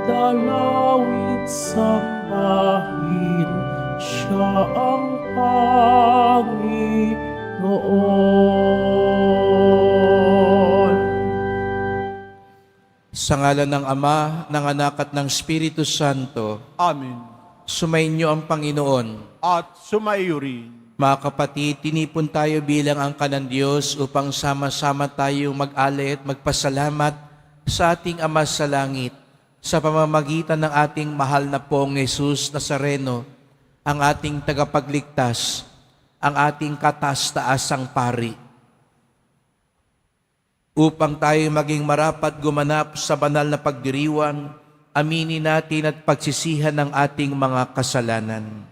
dalawit sambahin, siya ang Panginoon. Sa ngalan ng Ama, ng Anak at ng Espiritu Santo, Amen. sumainyo ang Panginoon. At sumaiyo rin. Mga kapatid, tinipon tayo bilang angkan ng Diyos upang sama-sama tayo mag-alay at magpasalamat sa ating Ama sa langit sa pamamagitan ng ating mahal na Poong Jesus Nazareno, ang ating tagapagligtas, ang ating kataas-taasang pari. Upang tayo maging marapat gumanap sa banal na pagdiriwang, aminin natin at pagsisihan ng ating mga kasalanan.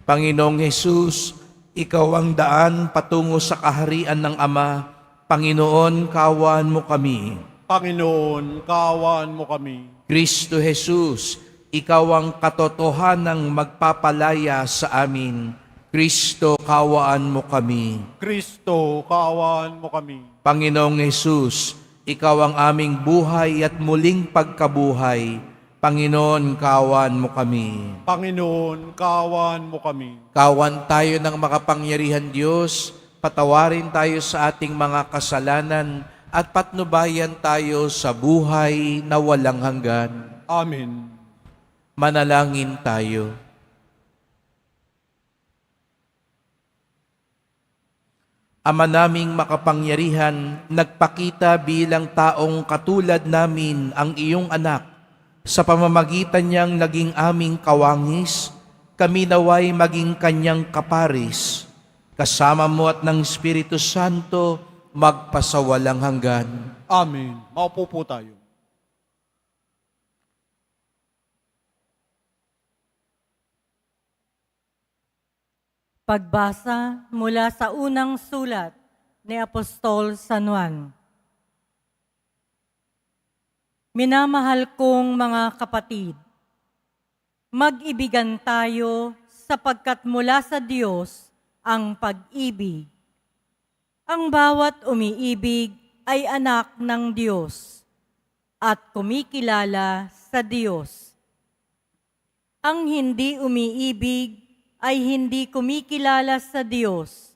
Panginoong Hesus, Ikaw ang daan patungo sa kaharian ng Ama. Panginoon, kaawaan mo kami. Panginoon, kaawaan mo kami. Kristo Hesus, Ikaw ang katotohanang magpapalaya sa amin. Kristo, kaawaan mo kami. Kristo, kaawaan mo kami. Panginoong Hesus, Ikaw ang aming buhay at muling pagkabuhay. Panginoon, kaawaan mo kami. Panginoon, kaawaan mo kami. Kawan tayo ng makapangyarihan Diyos, patawarin tayo sa ating mga kasalanan at patnubayan tayo sa buhay na walang hanggan. Amen. Manalangin tayo. Ama naming makapangyarihan, nagpakita bilang taong katulad namin ang iyong anak. Sa pamamagitan niyang naging aming kawangis, kami naway maging kanyang kaparis. Kasama mo at ng Espiritu Santo, magpasawalang hanggan. Amen. Maupo po tayo. Pagbasa mula sa unang sulat ni Apostol San Juan. Minamahal kong mga kapatid, mag-ibigan tayo sapagkat mula sa Diyos ang pag-ibig. Ang bawat umiibig ay anak ng Diyos at kumikilala sa Diyos. Ang hindi umiibig ay hindi kumikilala sa Diyos,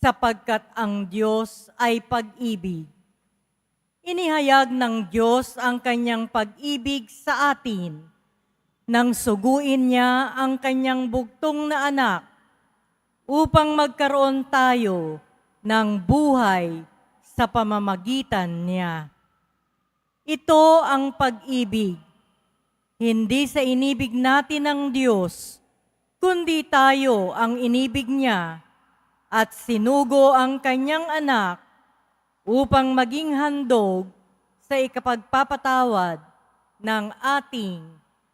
sapagkat ang Diyos ay pag-ibig. Inihayag ng Diyos ang kanyang pag-ibig sa atin nang suguin niya ang kanyang bugtong na anak upang magkaroon tayo ng buhay sa pamamagitan niya. Ito ang pag-ibig, hindi sa inibig natin ng Diyos, kundi tayo ang inibig niya at sinugo ang kanyang anak upang maging handog sa ikapagpapatawad ng ating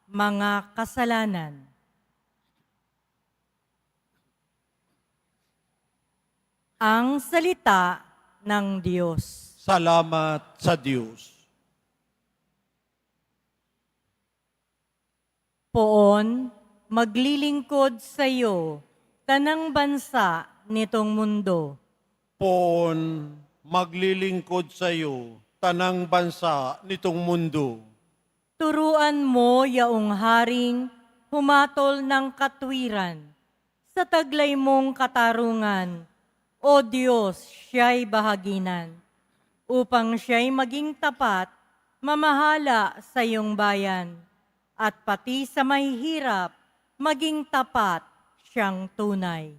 mga kasalanan. Ang salita ng Diyos. Salamat sa Diyos. Poon, maglilingkod sa iyo, tanang bansa nitong mundo. Poon, maglilingkod sa iyo, tanang bansa nitong mundo. Turuan mo yaong haring humatol ng katwiran. Sa taglay mong katarungan, O Diyos, siya'y bahaginan. Upang siya'y maging tapat, mamahala sa iyong bayan. At pati sa mahihirap, maging tapat siyang tunay.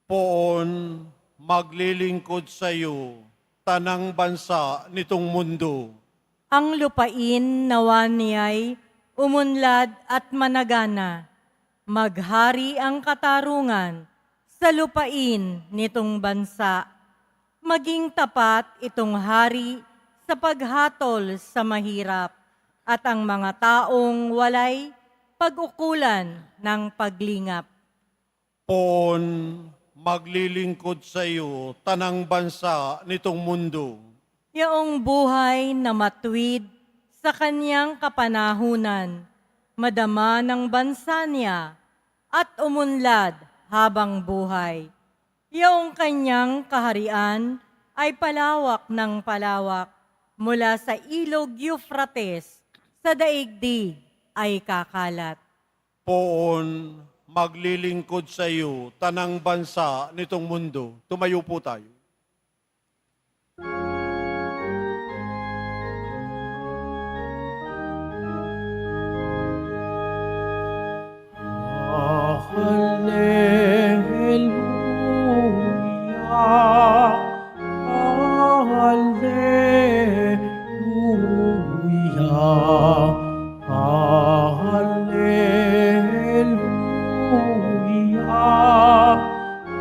Poon, maglilingkod sa iyo, tanang bansa nitong mundo. Ang lupain nawa niya'y umunlad at managana. Maghari ang katarungan sa lupain nitong bansa. Maging tapat itong hari sa paghatol sa mahirap at ang mga taong walay pag-ukulan ng paglingap. Poon, maglilingkod sa iyo, tanang bansa nitong mundo. Yaong buhay na matuwid sa kanyang kapanahunan, madama ng bansa niya at umunlad habang buhay. Yaong kanyang kaharian ay palawak ng palawak mula sa ilog Euphrates sa daigdig ay kakalat. Poon, maglilingkod sa iyo, tanang bansa nitong mundo. Tumayo po tayo. Hallelujah, Hallelujah,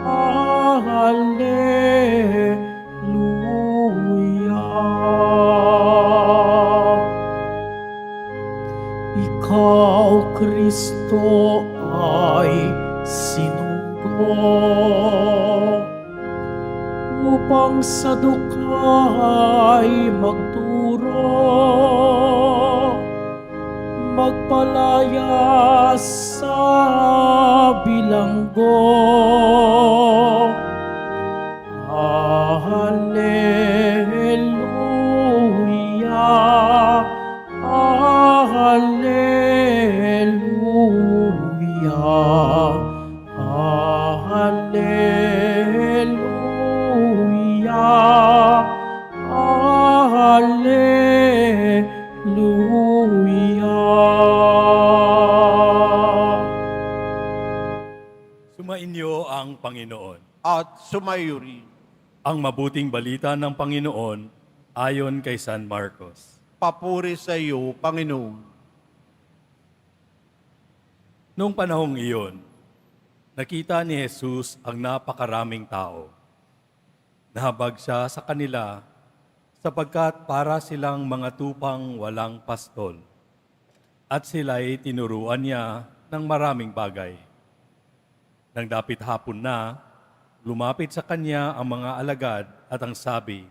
Hallelujah. Ikaw, Kristo, ay sinugo upang sa dukay magturo, magpalaya sa bilanggo. Hallelujah, Hallelujah, Hallelujah, Hallelujah. Sumainyo ang Panginoon. At sumayo rin. Ang mabuting balita ng Panginoon ayon kay San Marcos. Papuri sa iyo, Panginoon. Noong panahong iyon, nakita ni Jesus ang napakaraming tao. Nahabag siya sa kanila sapagkat para silang mga tupang walang pastol. At sila'y tinuruan niya ng maraming bagay. Nang dapit hapon na, lumapit sa kanya ang mga alagad at ang sabi,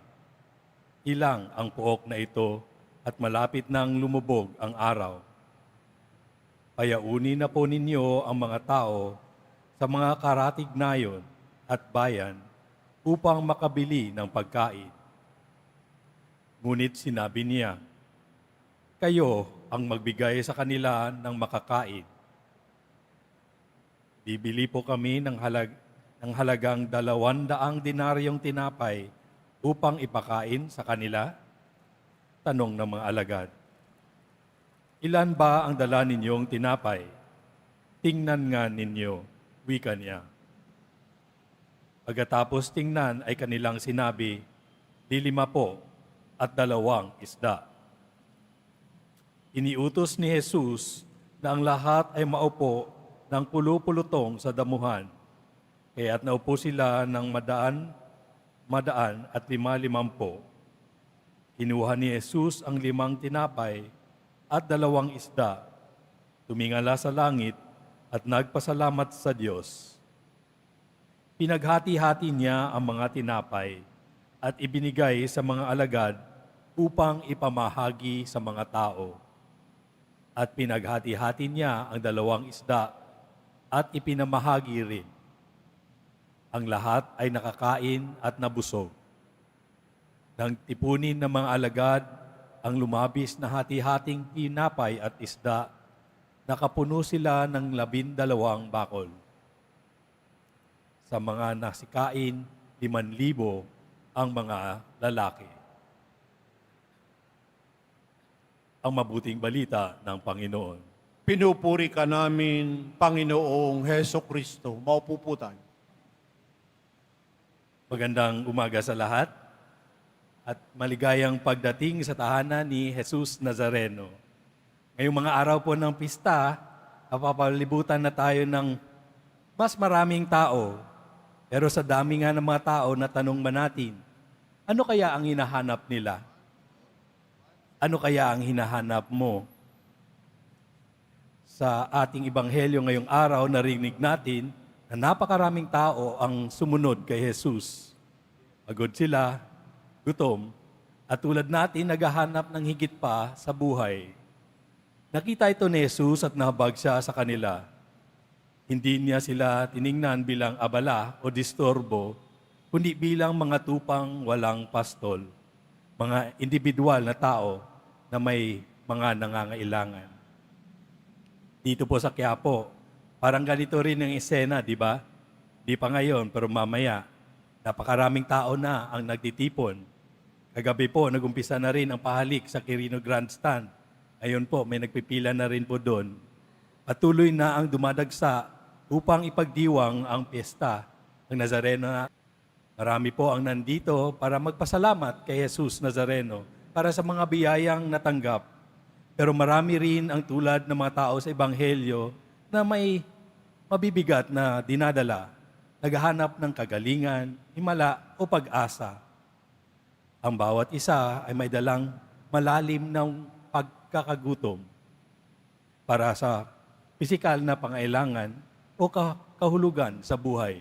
"Ilang ang puok na ito at malapit nang lumubog ang araw. Payaunin na po ninyo ang mga tao sa mga karatignayon at bayan upang makabili ng pagkain." Ngunit sinabi niya, "Kayo ang magbigay sa kanila ng makakain." Bibili po kami ng halagang 200 dinaryong tinapay upang ipakain sa kanila? Tanong ng mga alagad. "Ilan ba ang dala ninyong tinapay? Tingnan nga ninyo," wika niya. Pagkatapos tingnan ay kanilang sinabi, 5 po at 2 isda. Iniutos ni Jesus na ang lahat ay maupo ng pulu-pulutong sa damuhan. Kaya't naupo sila ng madaan at 5 Kinuha ni Jesus ang 5 tinapay at 2 isda, tumingala sa langit at nagpasalamat sa Diyos. Pinaghati-hati niya ang mga tinapay at ibinigay sa mga alagad upang ipamahagi sa mga tao. At pinaghati-hati niya ang 2 isda at ipinamahagi rin. Ang lahat ay nakakain at nabusog. Nang tipunin ng mga alagad ang lumabis na hati-hating tinapay at isda, nakapuno sila ng 12 bakol. Sa mga nasikain, 5,000 ang mga lalaki. Ang mabuting balita ng Panginoon. Pinupuri ka namin, Panginoong Heso Kristo. Maupo po tayo. Magandang umaga sa lahat at maligayang pagdating sa tahanan ni Jesus Nazareno. Ngayong mga araw po ng pista, napapalibutan na tayo ng mas maraming tao. Pero sa dami nga ng mga tao, natanong ba natin, ano kaya ang hinahanap nila? Ano kaya ang hinahanap mo? Sa ating ebanghelyo ngayong araw, narinig natin na napakaraming tao ang sumunod kay Jesus. Pagod sila, gutom, at tulad natin, naghahanap ng higit pa sa buhay. Nakita ito ni Jesus at nahabag siya sa kanila. Hindi niya sila tiningnan bilang abala o disturbo, kundi bilang mga tupang walang pastol. mga individual na tao na may mga nangangailangan. Dito po sa Quiapo, parang ganito rin ang eksena, di ba? Di pa ngayon, pero mamaya, napakaraming tao na ang nagtitipon. Kagabi po, nagumpisa na rin ang pahalik sa Quirino Grandstand. Ayun po, may nagpipila na rin po doon. Patuloy na ang dumadagsa upang ipagdiwang ang piyesta ng Nazareno. Marami po ang nandito para magpasalamat kay Jesus Nazareno para sa mga biyayang natanggap. Pero marami rin ang tulad ng mga tao sa Ebanghelyo na may mabibigat na dinadala, naghahanap ng kagalingan, himala o pag-asa. Ang bawat isa ay may dalang malalim ng pagkakagutom para sa pisikal na pangailangan o kahulugan sa buhay.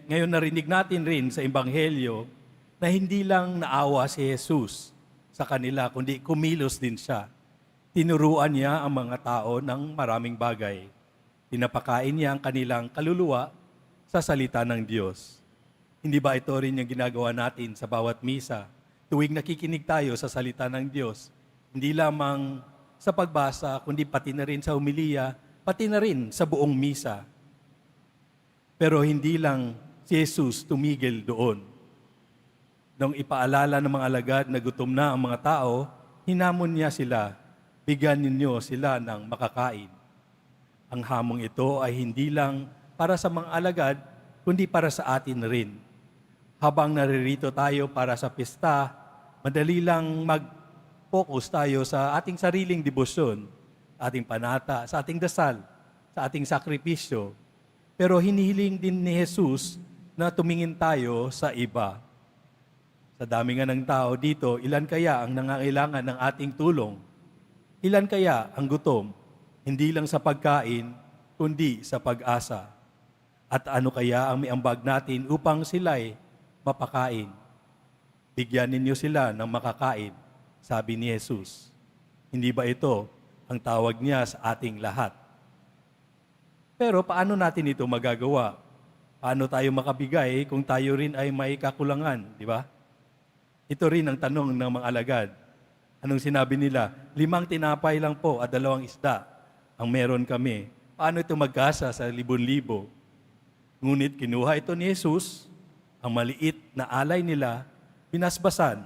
Ngayon narinig natin rin sa Ebanghelyo na hindi lang naawa si Jesus sa kanila, kundi kumilos din siya. Tinuruan niya ang mga tao ng maraming bagay. Pinapakain niya ang kanilang kaluluwa sa salita ng Diyos. Hindi ba ito rin yung ginagawa natin sa bawat misa? Tuwing nakikinig tayo sa salita ng Diyos, hindi lamang sa pagbasa, kundi pati na rin sa humiliya, pati na rin sa buong misa. Pero hindi lang si Jesus tumigil doon. Nung ipaalala ng mga alagad na gutom na ang mga tao, hinamon niya sila, bigyan ninyo sila ng makakain. Ang hamong ito ay hindi lang para sa mga alagad, kundi para sa atin rin. Habang naririto tayo para sa pista, madali lang mag-focus tayo sa ating sariling debosyon, ating panata, sa ating dasal, sa ating sakripisyo. Pero hinihiling din ni Jesus na tumingin tayo sa iba. Sa dami nga ng tao dito, ilan kaya ang nangangailangan ng ating tulong? Ilan kaya ang gutom? Hindi lang sa pagkain, kundi sa pag-asa. At ano kaya ang miambag natin upang sila'y mapakain? Bigyan ninyo sila ng makakain, sabi ni Jesus. Hindi ba ito ang tawag niya sa ating lahat? Pero paano natin ito magagawa? Paano tayo makabigay kung tayo rin ay may kakulangan, di ba? Ito rin ang tanong ng mga alagad. Anong sinabi nila? 5 tinapay lang po at 2 isda ang meron kami. Paano ito magkasa sa 1,000? Ngunit kinuha ito ni Jesus, ang maliit na alay nila, pinasbasan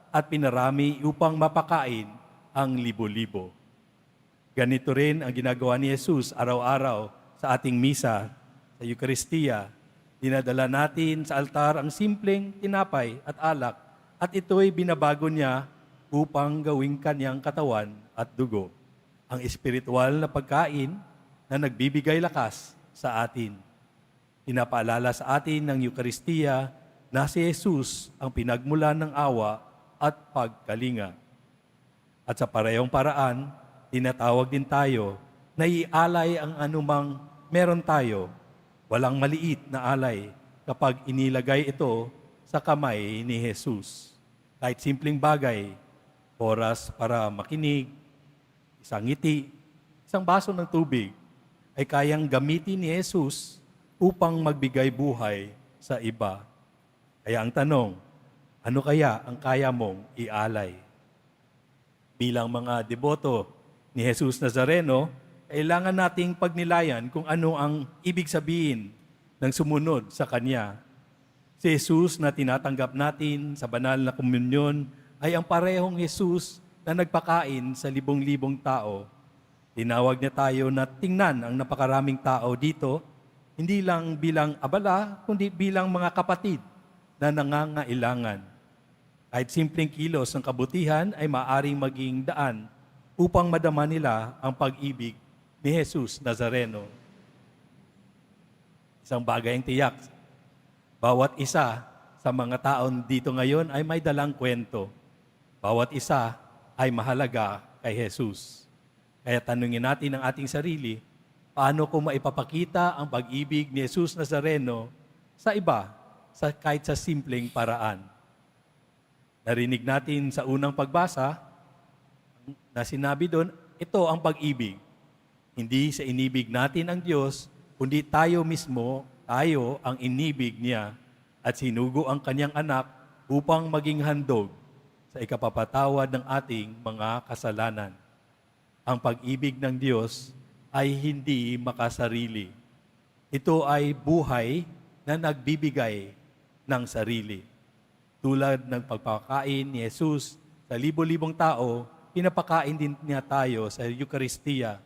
at pinarami upang mapakain ang 1,000. Ganito rin ang ginagawa ni Jesus araw-araw sa ating misa, sa Eucharistia. Dinadala natin sa altar ang simpleng tinapay at alak at ito'y binabago niya upang gawing kanyang katawan at dugo. Ang espiritual na pagkain na nagbibigay lakas sa atin. Pinapaalala sa atin ng Eucharistia na si Jesus ang pinagmulan ng awa at pagkalinga. At sa parehong paraan, tinatawag din tayo na ialay ang anumang meron tayo. Walang maliit na alay kapag inilagay ito sa kamay ni Jesus. Kahit simpleng bagay, oras para makinig, isang ngiti, isang baso ng tubig, ay kayang gamitin ni Jesus upang magbigay buhay sa iba. Kaya ang tanong, ano kaya ang kaya mong ialay? Bilang mga deboto ni Jesus Nazareno, kailangan nating pagnilayan kung ano ang ibig sabihin ng sumunod sa Kanya. Si Jesus na tinatanggap natin sa banal na komunyon ay ang parehong Jesus na nagpakain sa 1,000 tao. Tinawag niya tayo na tingnan ang napakaraming tao dito, hindi lang bilang abala, kundi bilang mga kapatid na nangangailangan. Kahit simpleng kilos ng kabutihan ay maaring maging daan upang madama nila ang pag-ibig ni Jesus Nazareno. Isang bagay ang tiyak, bawat isa sa mga taon dito ngayon ay may dalang kwento. Bawat isa ay mahalaga kay Jesus. Kaya tanungin natin ang ating sarili, paano ko maipapakita ang pag-ibig ni Jesus Nazareno sa iba, kahit sa simpleng paraan? Narinig natin sa unang pagbasa na sinabi doon, ito ang pag-ibig. Hindi sa inibig natin ang Diyos, kundi tayo mismo, tayo ang inibig niya at sinugo ang kanyang anak upang maging handog sa ikapapatawad ng ating mga kasalanan. Ang pag-ibig ng Diyos ay hindi makasarili. Ito ay buhay na nagbibigay ng sarili. Tulad ng pagpapakain ni Jesus sa libo-libong tao, pinapakain din niya tayo sa Eucharistia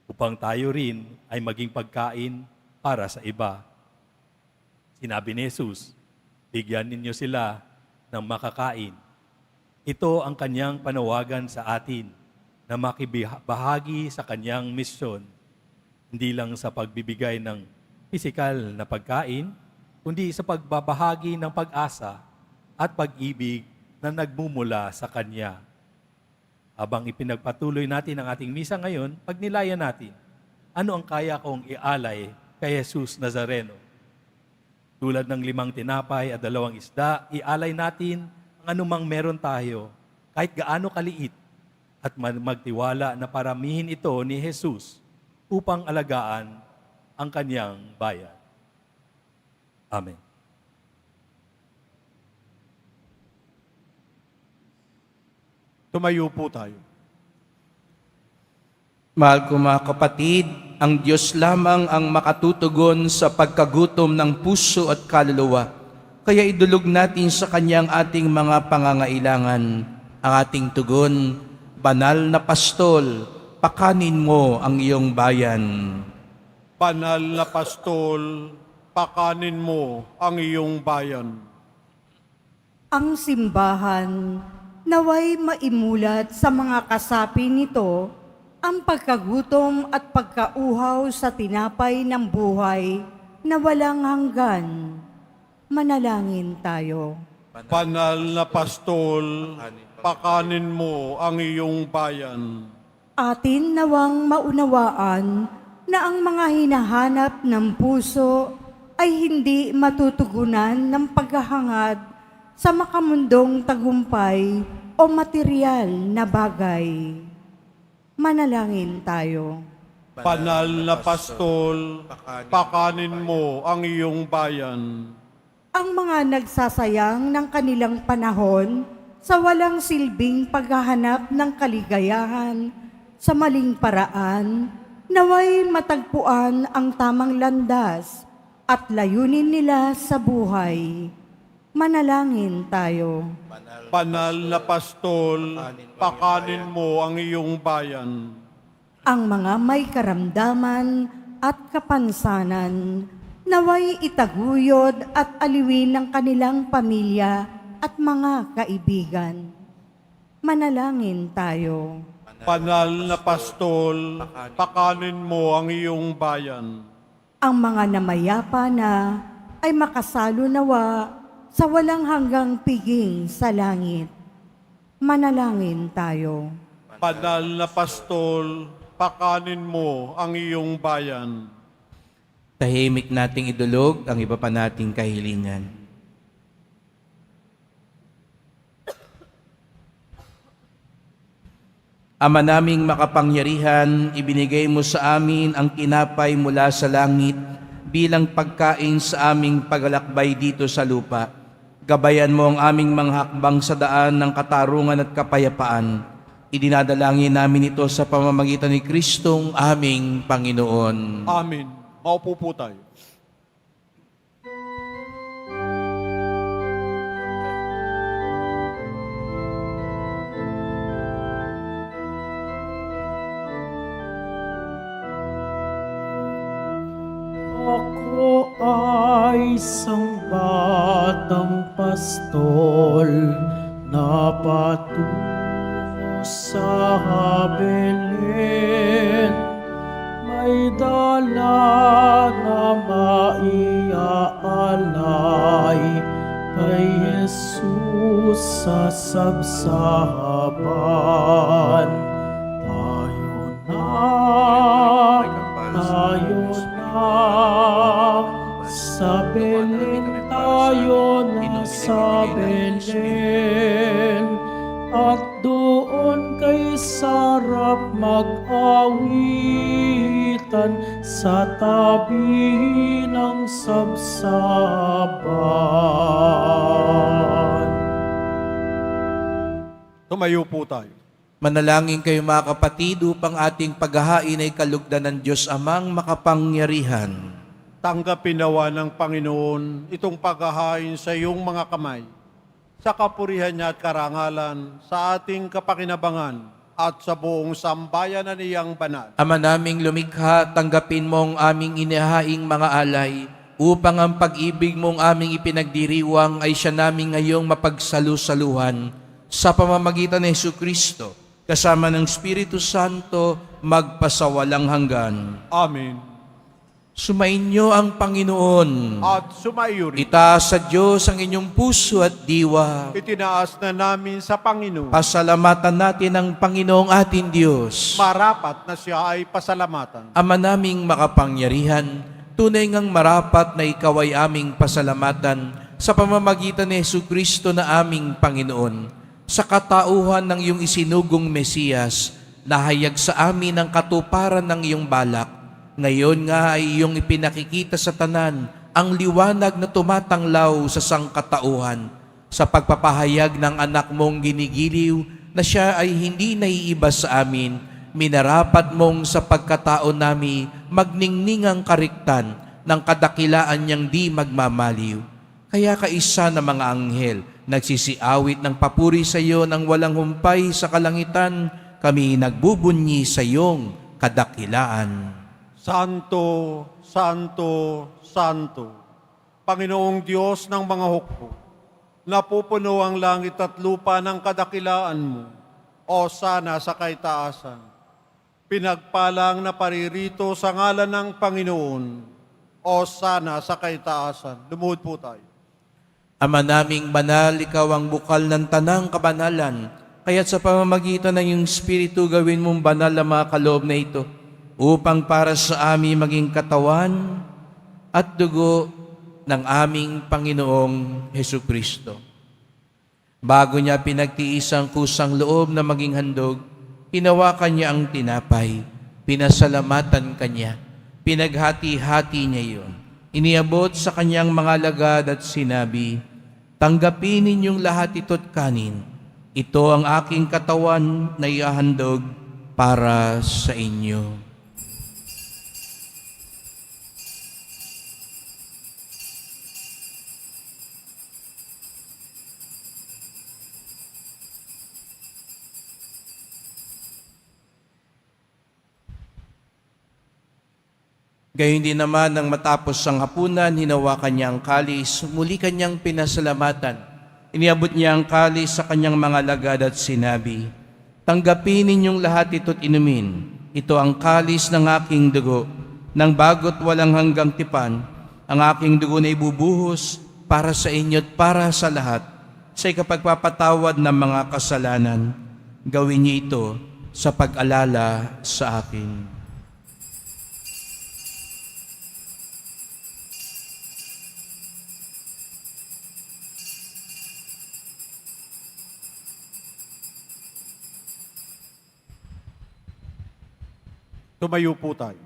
upang tayo rin ay maging pagkain para sa iba. Sinabi ni Jesus, bigyan ninyo sila ng makakain. Ito ang kanyang panawagan sa atin na makibahagi sa kanyang misyon, hindi lang sa pagbibigay ng pisikal na pagkain, kundi sa pagbabahagi ng pag-asa at pag-ibig na nagmumula sa Kanya. Habang ipinagpatuloy natin ang ating misa ngayon, pagnilayan natin, ano ang kaya kong ialay kay Jesus Nazareno? Tulad ng 5 tinapay at 2 isda, ialay natin ang anumang meron tayo, kahit gaano kaliit, at magtiwala na paramihin ito ni Jesus upang alagaan ang Kanyang bayan. Amen. Tumayo po tayo. Mahal ko mga kapatid, ang Diyos lamang ang makatutugon sa pagkagutom ng puso at kaluluwa. Kaya idulog natin sa Kanyang ating mga pangangailangan. Ang ating tugon, Banal na Pastol, pakanin mo ang iyong bayan. Banal na Pastol, pakanin mo ang iyong bayan. Ang simbahan naway maimulat sa mga kasapi nito ang pagkagutom at pagkauhaw sa tinapay ng buhay na walang hanggan. Manalangin tayo. Banal na Pastol, pakanin mo ang iyong bayan. Atin nawang maunawaan na ang mga hinahanap ng puso ay hindi matutugunan ng paghahangad sa makamundong tagumpay o material na bagay. Manalangin tayo. Banal na Pastol, pakanin mo ang iyong bayan. Ang mga nagsasayang ng kanilang panahon sa walang silbing paghahanap ng kaligayahan sa maling paraan, naway matagpuan ang tamang landas at layunin nila sa buhay. Manalangin tayo. Banal na Pastol, pakanin mo ang iyong bayan. Ang mga may karamdaman at kapansanan, naway itaguyod at aliwin ng kanilang pamilya at mga kaibigan. Manalangin tayo. Banal na Pastol, pakanin mo ang iyong bayan. Ang mga namayapa na ay makasalo nawa sa walang hanggang piging sa langit. Manalangin tayo. Banal na Pastol, pakanin mo ang iyong bayan. Tahimik nating idulog ang iba pa nating kahilingan. Ama naming makapangyarihan, ibinigay mo sa amin ang tinapay mula sa langit bilang pagkain sa aming paglalakbay dito sa lupa. Gabayan mo ang aming mga hakbang sa daan ng katarungan at kapayapaan. Idinadalangin namin ito sa pamamagitan ni Kristong aming Panginoon. Amen. Maupo po tayo. Ako ay isang batang pastol na patungo sa Belén. May dala na maiaalay kay Jesus sa sabsaban. Tayo na sa Belén, tayo na sa Belén, at doon kay sarap mag-awitan sa tabi ng sabsaban. Tumayo po tayo. Manalangin kayo mga kapatid upang ating paghahain ay kalugdan ng Diyos Amang makapangyarihan. Tanggapin nawa ng Panginoon itong paghahain sa iyong mga kamay, sa kapurihan niya at karangalan, sa ating kapakinabangan at sa buong sambayan na niyang banal. Ama naming lumikha, tanggapin mo ang aming inihahaing mga alay, upang ang pag-ibig mong aming ipinagdiriwang ay siya naming ngayong mapagsalusaluhan sa pamamagitan ng Jesucristo, kasama ng Espiritu Santo, magpasawalang hanggan. Amen. Sumainyo ang Panginoon. At sumayo rin. Itaas sa Diyos ang inyong puso at diwa. Itinaas na namin sa Panginoon. Pasalamatan natin ang Panginoong ating Diyos. Marapat na siya ay pasalamatan. Ama naming makapangyarihan, tunay ngang marapat na ikaw ay aming pasalamatan sa pamamagitan ni Jesucristo na aming Panginoon, sa katauhan ng iyong isinugong Mesiyas, nahayag sa amin ang katuparan ng iyong balak. Ngayon nga ay iyong ipinakikita sa tanan ang liwanag na tumatanglaw sa sangkatauhan sa pagpapahayag ng anak mong ginigiliw na siya ay hindi naiiba sa amin. Minarapat mong sa pagkatao nami magningning ang kariktan ng kadakilaan niyang di magmamaliw. Kaya kaisa ng mga anghel nagsisiawit ng papuri sa iyo ng walang humpay sa kalangitan, kami nagbubunyi sa iyong kadakilaan. Santo, Santo, Santo, Panginoong Diyos ng mga hukbo, napupuno ang langit at lupa ng kadakilaan mo, o sana sa kaitaasan. Pinagpalang na paririto sa ngalan ng Panginoon, o sana sa kaitaasan. Lumuhod po tayo. Ama naming banal, ikaw ang bukal ng tanang kabanalan, kaya't sa pamamagitan ng iyong Espiritu gawin mong banal ang mga kaloob na ito, upang para sa amin maging katawan at dugo ng aming Panginoong Hesukristo. Bago niya pinagtiis ang kusang loob na maging handog, hinawakan niya ang tinapay, pinasalamatan kanya, pinaghati-hati niya iyon. Iniabot sa kanyang mga lagad at sinabi, "Tanggapin ninyong lahat ito't kanin. Ito ang aking katawan na ihahandog para sa inyo." Gayon din naman nang matapos ang hapunan, hinawakan niya ang kalis, muli kanyang pinasalamatan. Iniabot niya ang kalis sa kanyang mga lagad at sinabi, "Tanggapin ninyong lahat ito't inumin. Ito ang kalis ng aking dugo, ng bago't walang hanggang tipan. Ang aking dugo na ibubuhos para sa inyo at para sa lahat, sa ikapagpapatawad ng mga kasalanan. Gawin niyo ito sa pag-alala sa akin." Tumayo po tayo.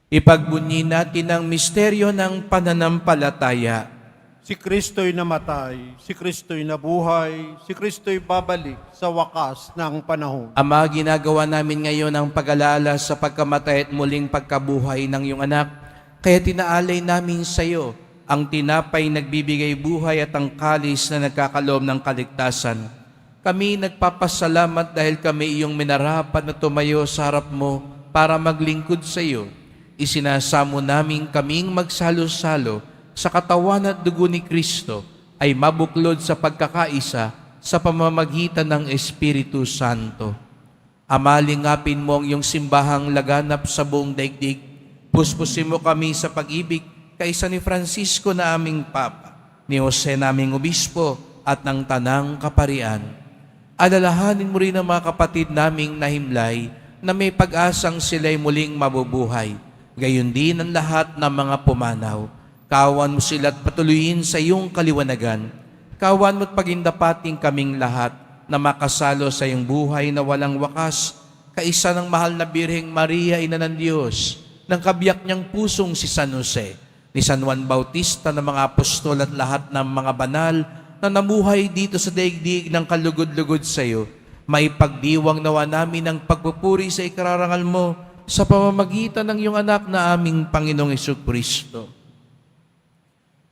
Ipagbunyi natin ang misteryo ng pananampalataya. Si Kristo'y namatay, si Kristo'y nabuhay, si Kristo'y babalik sa wakas ng panahon. Ama, ginagawa namin ngayon ang pag-alala sa pagkamatay at muling pagkabuhay ng iyong anak. Kaya tinaalay namin sa iyo ang tinapay nagbibigay buhay at ang kalis na nagkakaloob ng kaligtasan. Kami nagpapasalamat dahil kami iyong minarapat na tumayo sa harap mo para maglingkod sa iyo. Isinasamo namin kaming magsalo-salo sa katawan at dugo ni Kristo ay mabuklod sa pagkakaisa sa pamamagitan ng Espiritu Santo. Ama, lingapin mo ang iyong simbahang laganap sa buong daigdig. Puspusin mo kami sa pag-ibig kaisa ni Francisco na aming Papa, ni Jose naming Obispo at ng Tanang Kaparian. Alalahanin mo rin ang mga kapatid naming nahimlay na may pag-asang sila'y muling mabubuhay. Gayon din ang lahat ng mga pumanaw. Kawan mo sila at patuloyin sa iyong kaliwanagan. Kawan mo at pagindapating kaming lahat na makasalo sa iyong buhay na walang wakas, kaisa ng mahal na Birheng Maria, Ina ng Diyos, ng kabiyak niyang pusong si San Jose, ni San Juan Bautista, ng mga apostol at lahat ng mga banal na namuhay dito sa daigdig ng kalugod-lugod sa iyo, Maipagdiwang nawa namin ang pagpupuri sa ikararangal mo sa pamamagitan ng iyong anak na aming Panginoong Jesucristo.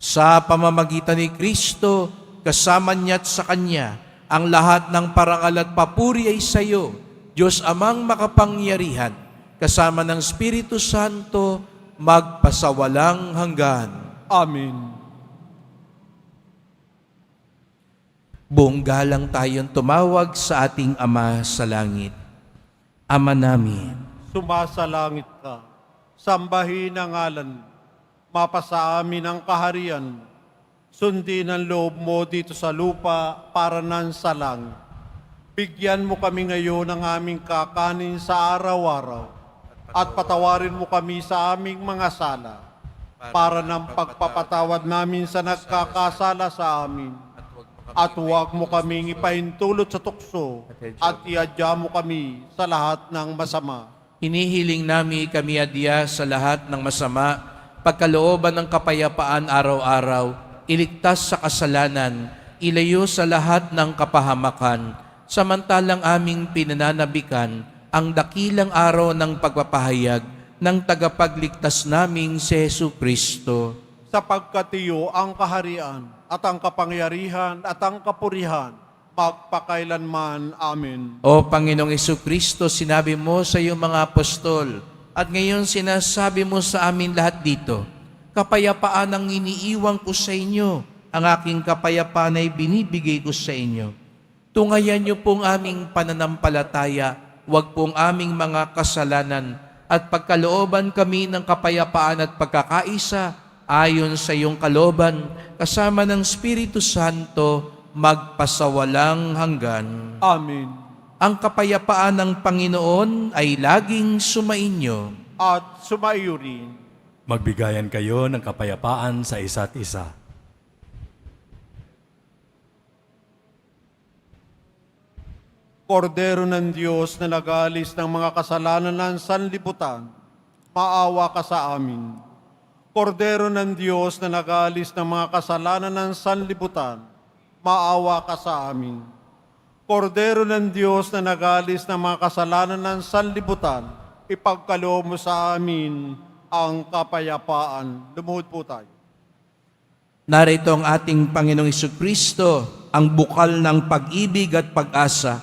Sa pamamagitan ni Kristo, kasama niya at sa Kanya, ang lahat ng parangal at papuri ay sa iyo, Diyos Amang makapangyarihan, kasama ng Espiritu Santo, magpasawalang hanggan. Amen. Buong galang tayong tumawag sa ating Ama sa langit. Ama namin, Sumasalangit ka, sambahin ang ngalan mo, mapasa amin ang kaharian mo, sundin ang loob mo dito sa lupa para nan sa langit. Bigyan mo kami ngayon ng aming kakanin sa araw-araw at patawarin mo kami sa aming mga sala para ng pagpapatawad namin sa nagkakasala sa amin. At huwag mo kaming ipahintulot sa tukso at iadya mo kami sa lahat ng masama. hinihiling namin kami adya sa lahat ng masama, pagkalooban ng kapayapaan araw-araw, iligtas sa kasalanan, ilayo sa lahat ng kapahamakan, samantalang aming pinananabikan ang dakilang araw ng pagpapahayag ng tagapagligtas naming si Jesucristo. Sapagkat iyo ang kaharian at ang kapangyarihan at ang kapurihan, magpakailanman. Amen. O Panginoong Jesucristo, sinabi mo sa iyong mga apostol, at ngayon sinasabi mo sa amin lahat dito, kapayapaan ang iniiwan ko sa inyo, ang aking kapayapaan ay binibigay ko sa inyo. Tungayan niyo pong aming pananampalataya, huwag pong aming mga kasalanan, at pagkalooban kami ng kapayapaan at pagkakaisa, ayon sa iyong kalooban, kasama ng Espiritu Santo, magpasawalang hanggan. Amen. Ang kapayapaan ng Panginoon ay laging sumainyo. At sumaiyo rin. Magbigayan kayo ng kapayapaan sa isa't isa. Kordero ng Diyos na nag-aalis ng mga kasalanan ng sanlibutan, maawa ka sa amin. Kordero ng Diyos na nag-aalis ng mga kasalanan ng sanlibutan, maawa ka sa amin. Kordero ng Diyos na nag-aalis ng mga kasalanan ng sanlibutan, ipagkaloob mo sa amin ang kapayapaan. Lumuhod po tayo. Narito ang ating Panginoong Jesucristo, ang bukal ng pag-ibig at pag-asa.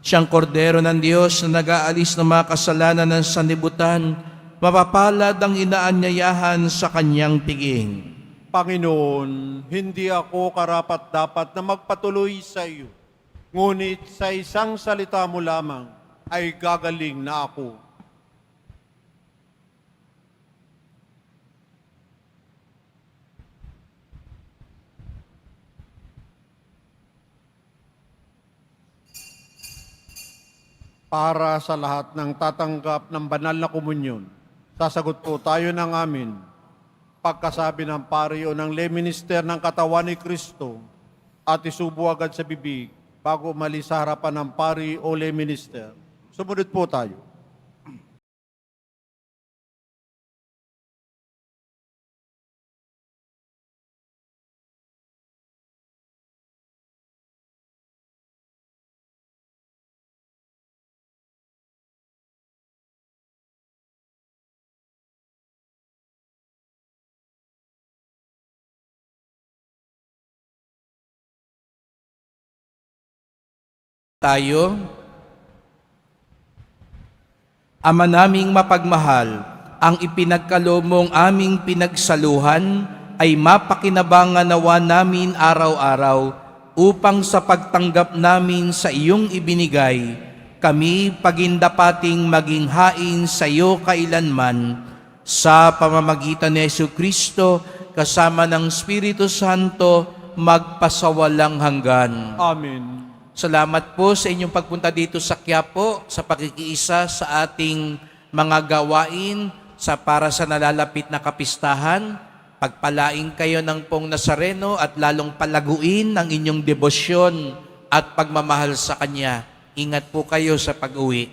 Siyang kordero ng Diyos na nag-aalis ng mga kasalanan ng sanlibutan, mapapalad ang inaanyayahan sa kanyang piging. Panginoon, hindi ako karapat-dapat na magpatuloy sa iyo. Ngunit sa isang salita mo lamang ay gagaling na ako. Para sa lahat ng tatanggap ng banal na komunyon, sasagot po tayo ng amin. Pagkasabi ng pari o ng lay minister ng katawan ni Kristo at isubo agad sa bibig bago umalis sa harapan ng pari o lay minister. Sumunod po tayo. Tayo, Ama naming mapagmahal, ang ipinagkaloob mong aming pinagsaluhan ay mapakinabangan nawa namin araw-araw upang sa pagtanggap namin sa iyong ibinigay, kami pagindapating maging hain sa iyo kailanman sa pamamagitan ni Jesucristo kasama ng Espiritu Santo magpasawalang hanggan. Amen. Salamat po sa inyong pagpunta dito sa Quiapo, sa pakikiisa sa ating mga gawain para sa nalalapit na kapistahan. Pagpalain kayo ng Pong Nazareno at lalong palaguin ang inyong debosyon at pagmamahal sa Kanya. Ingat po kayo sa pag-uwi.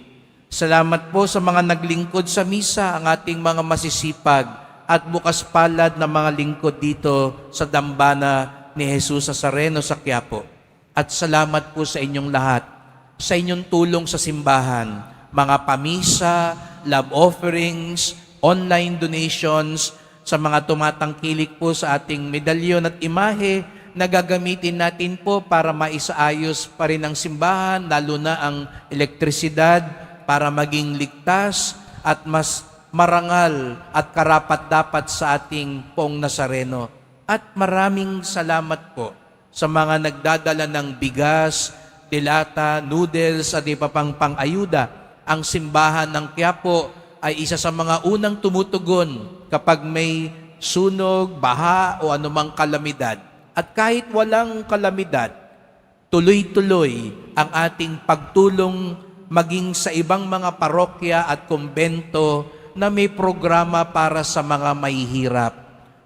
Salamat po sa mga naglingkod sa misa, ang ating mga masisipag at bukas palad na mga lingkod dito sa dambana ni Jesus Nazareno sa Quiapo. At salamat po sa inyong lahat sa inyong tulong sa simbahan, mga pamisa, love offerings, online donations, sa mga tumatangkilik po sa ating medalyon at imahe na gagamitin natin po para maisaayos pa rin ang simbahan, lalo na ang elektrisidad, para maging ligtas at mas marangal at karapat-dapat sa ating pong Nazareno. At maraming salamat po sa mga nagdadala ng bigas, delata, noodles at iba pang pang-ayuda. Ang simbahan ng Quiapo ay isa sa mga unang tumutugon kapag may sunog, baha o anumang kalamidad. At kahit walang kalamidad, tuloy-tuloy ang ating pagtulong maging sa ibang mga parokya at kumbento na may programa para sa mga mahihirap.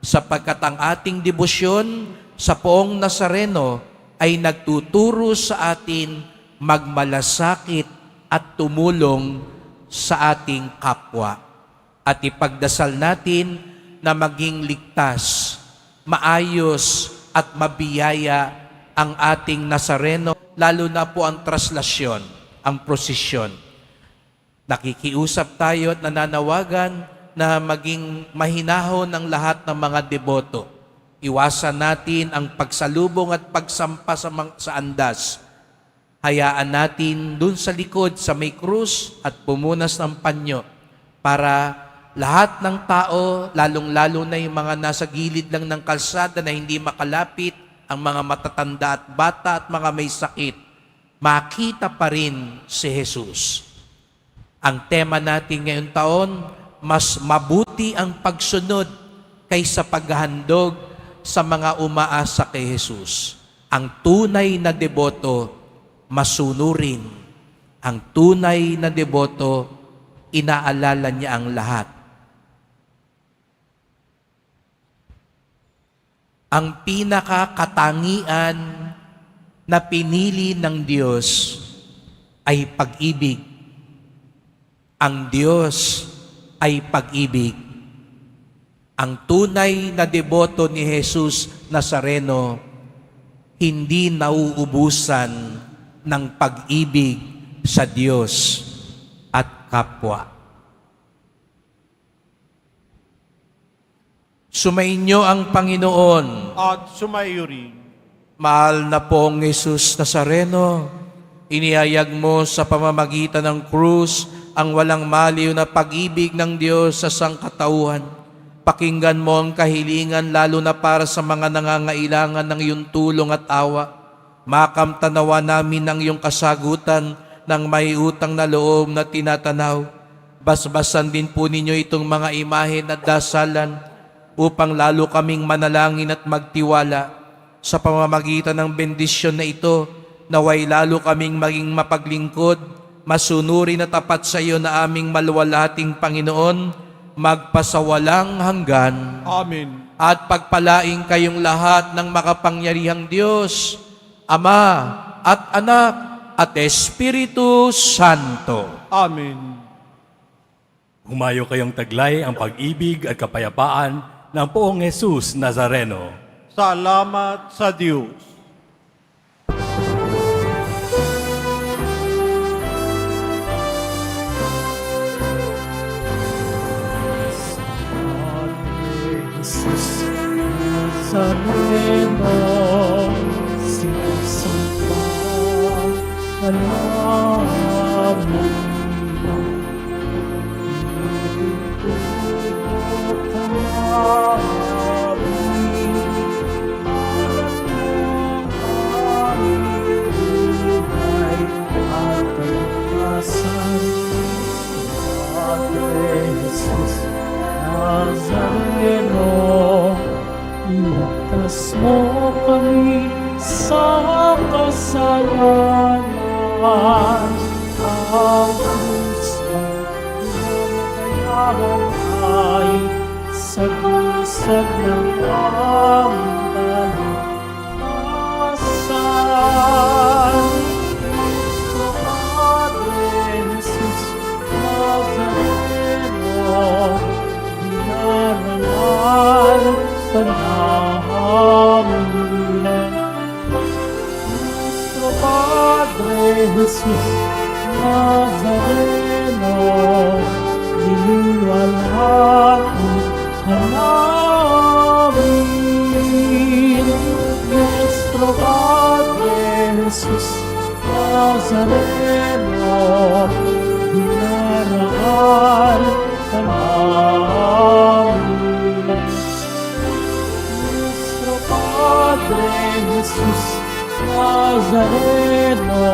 Sapagkat ang ating debosyon sa Poong Nazareno ay nagtuturo sa atin magmalasakit at tumulong sa ating kapwa. At ipagdasal natin na maging ligtas, maayos at mabiyaya ang ating Nazareno, lalo na po ang traslasyon, ang prosesyon. Nakikiusap tayo at nananawagan na maging mahinahon ng lahat ng mga deboto. Iwasan natin ang pagsalubong at pagsampa sa andas. Hayaan natin dun sa likod sa may krus at pumunas ng panyo para lahat ng tao, lalong-lalo na yung mga nasa gilid lang ng kalsada na hindi makalapit, ang mga matatanda at bata at mga may sakit, makita pa rin si Jesus. Ang tema natin ngayong taon, mas mabuti ang pagsunod kaysa paghahandog sa mga umaasa kay Jesus. Ang tunay na deboto, masunurin. Ang tunay na deboto, inaalala niya ang lahat. Ang pinakakatangian na pinili ng Diyos ay pag-ibig. Ang Diyos ay pag-ibig. Ang tunay na deboto ni Jesus Nazareno, hindi nauubusan ng pag-ibig sa Diyos at kapwa. Sumainyo ang Panginoon. At sumaiyo rin. Mahal na pong Jesus Nazareno, inihayag mo sa pamamagitan ng krus ang walang maliw na pag-ibig ng Diyos sa sangkatauhan. Pakinggan mo ang kahilingan lalo na para sa mga nangangailangan ng iyong tulong at awa. Makamtanawa namin ang iyong kasagutan ng may utang na loob na tinatanaw. Basbasan din po ninyo itong mga imahen at dasalan upang lalo kaming manalangin at magtiwala. Sa pamamagitan ng bendisyon na ito, naway lalo kaming maging mapaglingkod, masunurin at tapat sa iyo na aming maluwalhating Panginoon, magpasawalang hanggan. Amen. At pagpalaing kayong lahat ng makapangyarihang Diyos, Ama at Anak at Espiritu Santo. Amen. Humayo kayong taglay ang pag-ibig at kapayapaan ng Poong Jesus Nazareno. Salamat sa Diyos. Jesus Nazareno, sinasamba ka namin. Inutubo ka namin, alam mo aming buhay at kalikasan. Padre Jesus Nazareno, iligtas mo kami sa kasalanan. Ang krus ng kamatayan ay sagusag ng aming kalikasan. Padre Jesus Nazareno, narangal ka namin. Nuestro Padre Jesus Nazareno, niluwalhati ka namin. Nuestro Padre Jesus Nazareno, dinaraan ka namin. Nuestro Padre Jesus Nazareno,